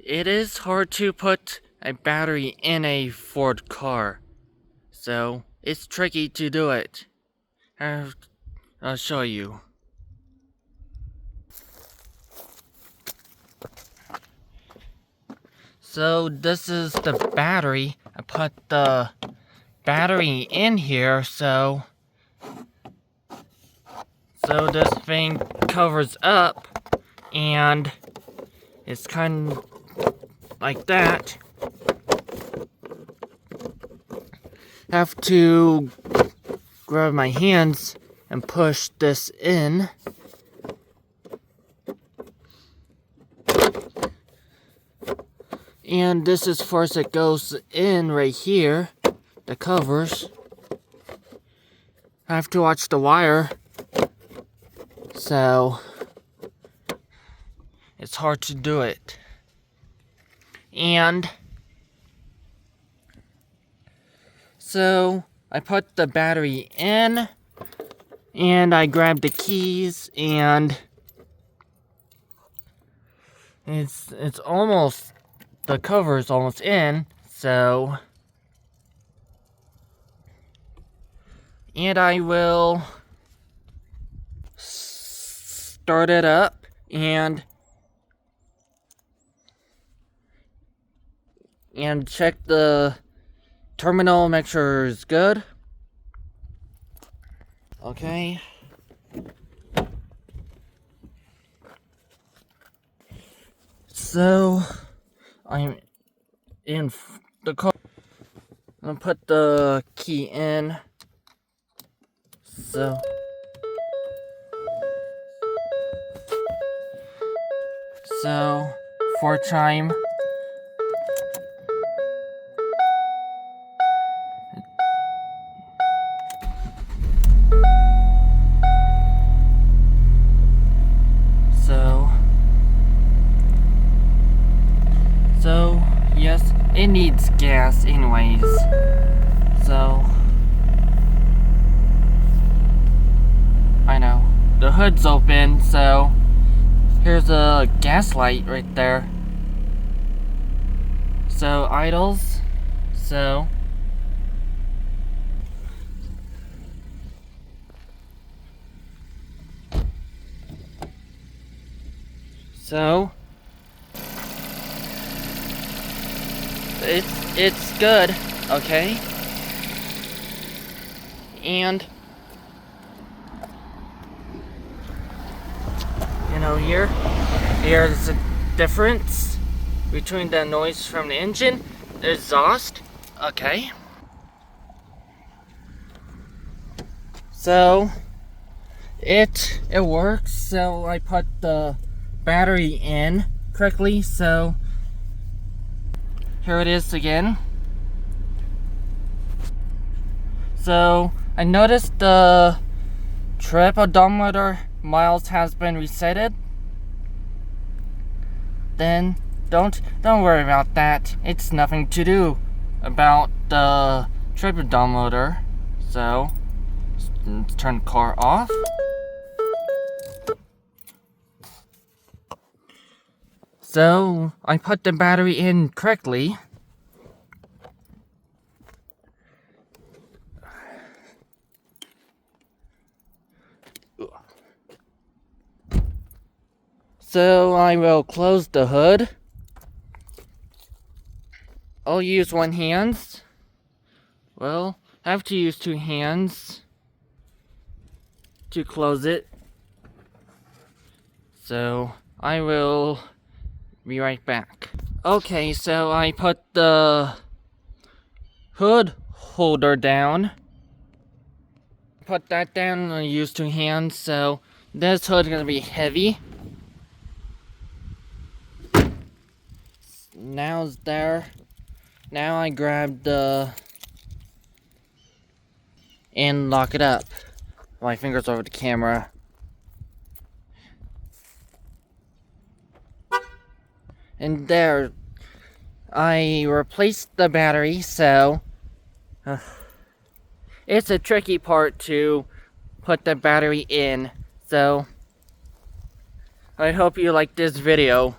It is hard to put a battery in a Ford car, so it's tricky to do it. I'll show you. So this is the battery. I put the battery in here, so this thing covers up, and it's kind of like that. Have to grab my hands and push this in. And this is far as it goes in right here, the covers. I have to watch the wire, so it's hard to do it. And so I put the battery in, and I grabbed the keys, and it's almost, the cover is almost in, so, and I will start it up and check the terminal, make sure it's good. Okay. So I'm in the car. I'm gonna put the key in. So for chime. So yes, it needs gas anyways. So I know the hood's open, so here's a gas light right there. So idles. So it's good, okay? And you know, here's the difference between the noise from the engine, the exhaust, okay? So it works. So I put the battery in correctly, so here it is again. So I noticed the trip odometer miles has been resetted. Then don't worry about that. It's nothing to do about the trip odometer. So let's turn the car off. So I put the battery in correctly. So I will close the hood. I'll use one hand. Well, I have to use two hands to close it. So I will be right back. Okay, so I put the hood holder down. Put that down, I use two hands, so this hood is gonna be heavy. Now it's there. Now I grab the and lock it up. My fingers over the camera. And there, I replaced the battery, so it's a tricky part to put the battery in. So I hope you like this video.